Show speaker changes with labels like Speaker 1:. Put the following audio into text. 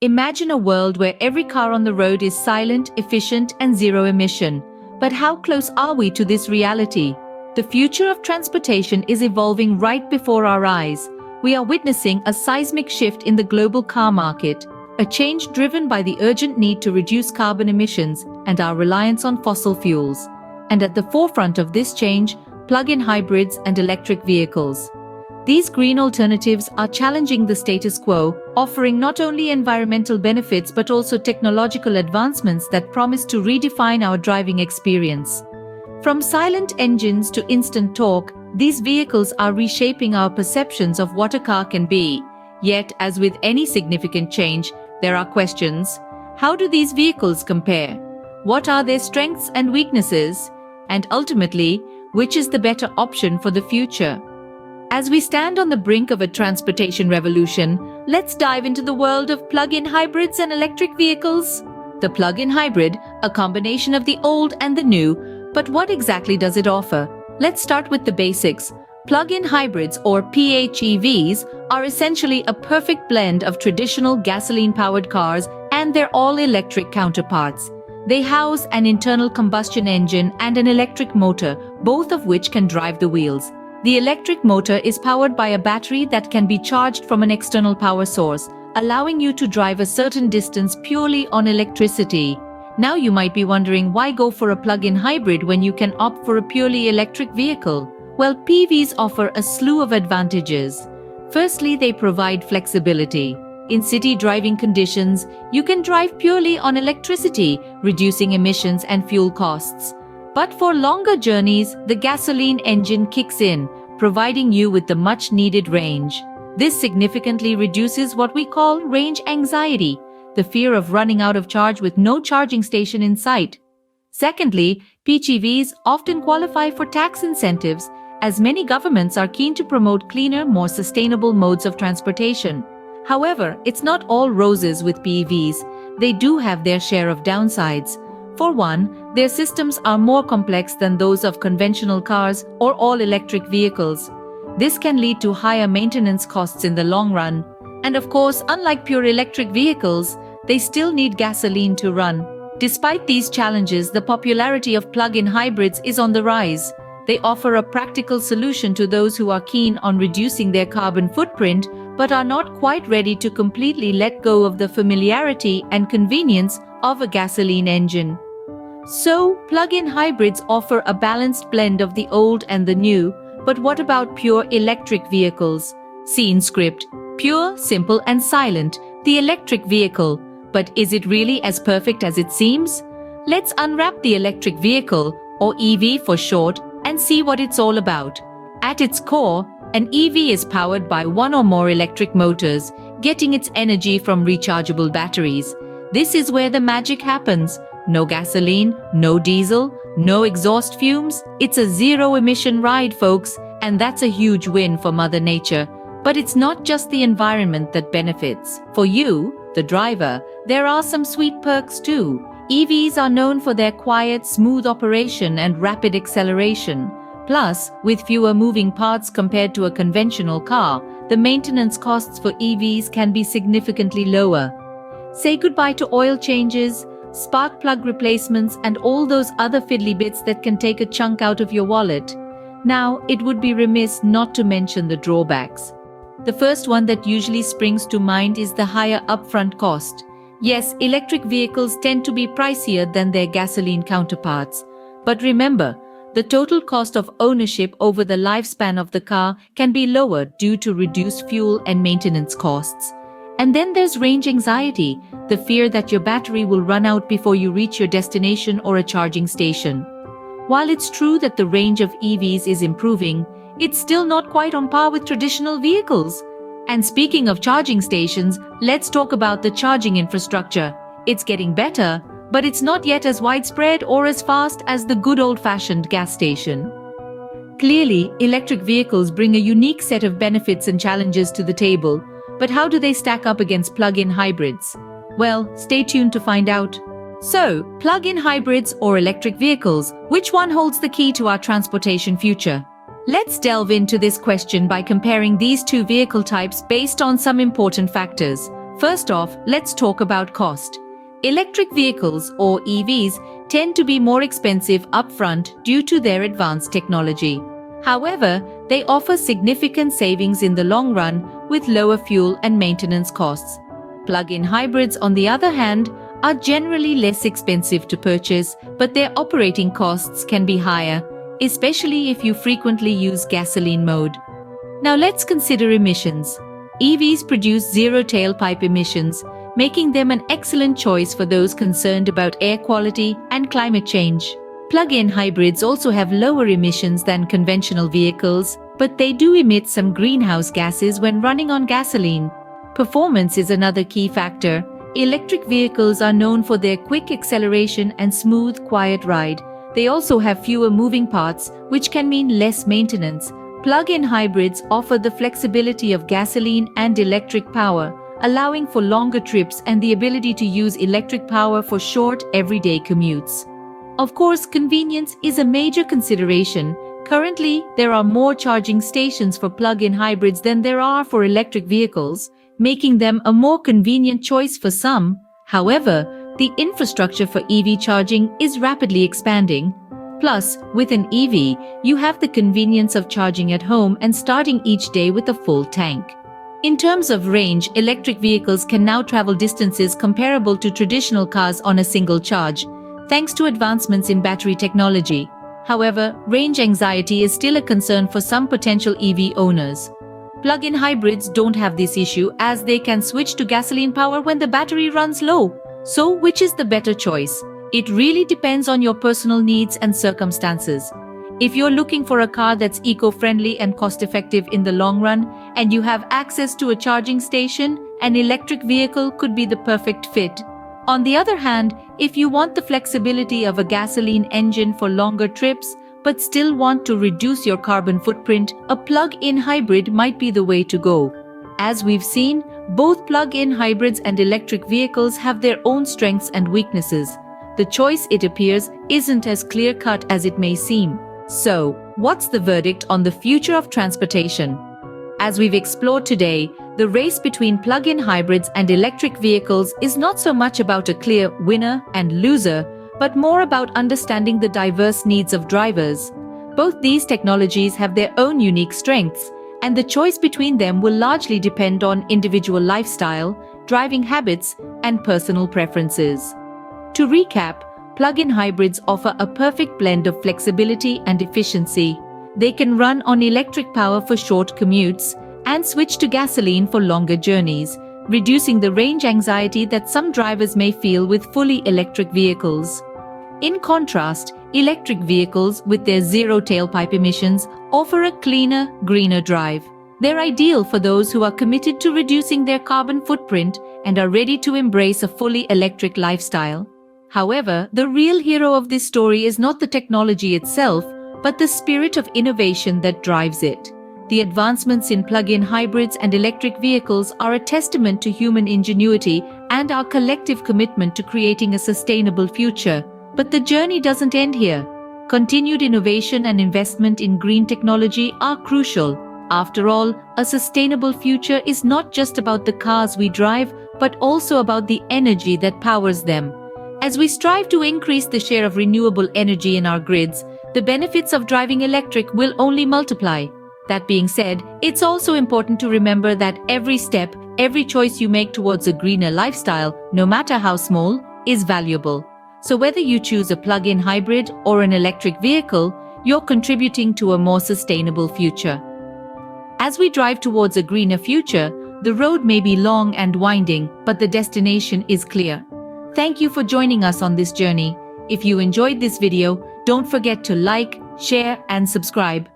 Speaker 1: Imagine a world where every car on the road is silent, efficient, and zero emission. But how close are we to this reality? The future of transportation is evolving right before our eyes. We are witnessing a seismic shift in the global car market, a change driven by the urgent need to reduce carbon emissions and our reliance on fossil fuels. And at the forefront of this change, plug-in hybrids and electric vehicles. These green alternatives are challenging the status quo, offering not only environmental benefits but also technological advancements that promise to redefine our driving experience. From silent engines to instant torque, these vehicles are reshaping our perceptions of what a car can be. Yet, as with any significant change, there are questions. How do these vehicles compare? What are their strengths and weaknesses? And ultimately, which is the better option for the future? As we stand on the brink of a transportation revolution, let's dive into the world of plug-in hybrids and electric vehicles. The plug-in hybrid, a combination of the old and the new, but what exactly does it offer? Let's start with the basics. Plug-in hybrids, or PHEVs, are essentially a perfect blend of traditional gasoline-powered cars and their all-electric counterparts. They house an internal combustion engine and an electric motor, both of which can drive the wheels. The electric motor is powered by a battery that can be charged from an external power source, allowing you to drive a certain distance purely on electricity. Now you might be wondering, why go for a plug-in hybrid when you can opt for a purely electric vehicle? Well, PHEVs offer a slew of advantages. Firstly, they provide flexibility. In city driving conditions, you can drive purely on electricity, reducing emissions and fuel costs. But for longer journeys, the gasoline engine kicks in, providing you with the much-needed range. This significantly reduces what we call range anxiety, the fear of running out of charge with no charging station in sight. Secondly, PHEVs often qualify for tax incentives, as many governments are keen to promote cleaner, more sustainable modes of transportation. However, it's not all roses with PHEVs. They do have their share of downsides. For one, their systems are more complex than those of conventional cars or all-electric vehicles. This can lead to higher maintenance costs in the long run. And of course, unlike pure electric vehicles, they still need gasoline to run. Despite these challenges, the popularity of plug-in hybrids is on the rise. They offer a practical solution to those who are keen on reducing their carbon footprint but are not quite ready to completely let go of the familiarity and convenience of a gasoline engine. So, plug-in hybrids offer a balanced blend of the old and the new, but what about pure electric vehicles? Scene script: pure, simple and silent, the electric vehicle. But is it really as perfect as it seems? Let's unwrap the electric vehicle, or EV for short, and see what it's all about. At its core, an EV is powered by one or more electric motors, getting its energy from rechargeable batteries. This is where the magic happens. No gasoline, no diesel, no exhaust fumes. It's a zero-emission ride, folks, and that's a huge win for Mother Nature. But it's not just the environment that benefits. For you, the driver, there are some sweet perks too. EVs are known for their quiet, smooth operation and rapid acceleration. Plus, with fewer moving parts compared to a conventional car, the maintenance costs for EVs can be significantly lower. Say goodbye to oil changes, spark plug replacements, and all those other fiddly bits that can take a chunk out of your wallet. Now, it would be remiss not to mention the drawbacks. The first one that usually springs to mind is the higher upfront cost. Yes, electric vehicles tend to be pricier than their gasoline counterparts. But remember, the total cost of ownership over the lifespan of the car can be lower due to reduced fuel and maintenance costs. And then there's range anxiety, the fear that your battery will run out before you reach your destination or a charging station. While it's true that the range of EVs is improving, it's still not quite on par with traditional vehicles. And speaking of charging stations, let's talk about the charging infrastructure. It's getting better, but it's not yet as widespread or as fast as the good old-fashioned gas station. Clearly, electric vehicles bring a unique set of benefits and challenges to the table, but how do they stack up against plug-in hybrids? Well, stay tuned to find out. So, plug-in hybrids or electric vehicles, which one holds the key to our transportation future? Let's delve into this question by comparing these two vehicle types based on some important factors. First off, let's talk about cost. Electric vehicles, or EVs, tend to be more expensive upfront due to their advanced technology. However, they offer significant savings in the long run with lower fuel and maintenance costs. Plug-in hybrids, on the other hand, are generally less expensive to purchase, but their operating costs can be higher, especially if you frequently use gasoline mode. Now let's consider emissions. EVs produce zero tailpipe emissions, making them an excellent choice for those concerned about air quality and climate change. Plug-in hybrids also have lower emissions than conventional vehicles, but they do emit some greenhouse gases when running on gasoline. Performance is another key factor. Electric vehicles are known for their quick acceleration and smooth, quiet ride. They also have fewer moving parts, which can mean less maintenance. Plug-in hybrids offer the flexibility of gasoline and electric power, allowing for longer trips and the ability to use electric power for short, everyday commutes. Of course, convenience is a major consideration. Currently, there are more charging stations for plug-in hybrids than there are for electric vehicles, making them a more convenient choice for some. However, the infrastructure for EV charging is rapidly expanding. Plus, with an EV, you have the convenience of charging at home and starting each day with a full tank. In terms of range, electric vehicles can now travel distances comparable to traditional cars on a single charge, thanks to advancements in battery technology. However, range anxiety is still a concern for some potential EV owners. Plug-in hybrids don't have this issue, as they can switch to gasoline power when the battery runs low. So, which is the better choice? It really depends on your personal needs and circumstances. If you're looking for a car that's eco-friendly and cost-effective in the long run, and you have access to a charging station, an electric vehicle could be the perfect fit. On the other hand, if you want the flexibility of a gasoline engine for longer trips, but still want to reduce your carbon footprint, a plug-in hybrid might be the way to go. As we've seen, both plug-in hybrids and electric vehicles have their own strengths and weaknesses. The choice, it appears, isn't as clear-cut as it may seem. So, what's the verdict on the future of transportation? As we've explored today, the race between plug-in hybrids and electric vehicles is not so much about a clear winner and loser, but more about understanding the diverse needs of drivers. Both these technologies have their own unique strengths, and the choice between them will largely depend on individual lifestyle, driving habits, and personal preferences. To recap, plug-in hybrids offer a perfect blend of flexibility and efficiency. They can run on electric power for short commutes and switch to gasoline for longer journeys, reducing the range anxiety that some drivers may feel with fully electric vehicles. In contrast, electric vehicles, with their zero tailpipe emissions, offer a cleaner, greener drive. They're ideal for those who are committed to reducing their carbon footprint and are ready to embrace a fully electric lifestyle. However, the real hero of this story is not the technology itself, but the spirit of innovation that drives it. The advancements in plug-in hybrids and electric vehicles are a testament to human ingenuity and our collective commitment to creating a sustainable future. But the journey doesn't end here. Continued innovation and investment in green technology are crucial. After all, a sustainable future is not just about the cars we drive, but also about the energy that powers them. As we strive to increase the share of renewable energy in our grids, the benefits of driving electric will only multiply. That being said, it's also important to remember that every step, every choice you make towards a greener lifestyle, no matter how small, is valuable. So whether you choose a plug-in hybrid or an electric vehicle, you're contributing to a more sustainable future. As we drive towards a greener future, the road may be long and winding, but the destination is clear. Thank you for joining us on this journey. If you enjoyed this video, don't forget to like, share, and subscribe.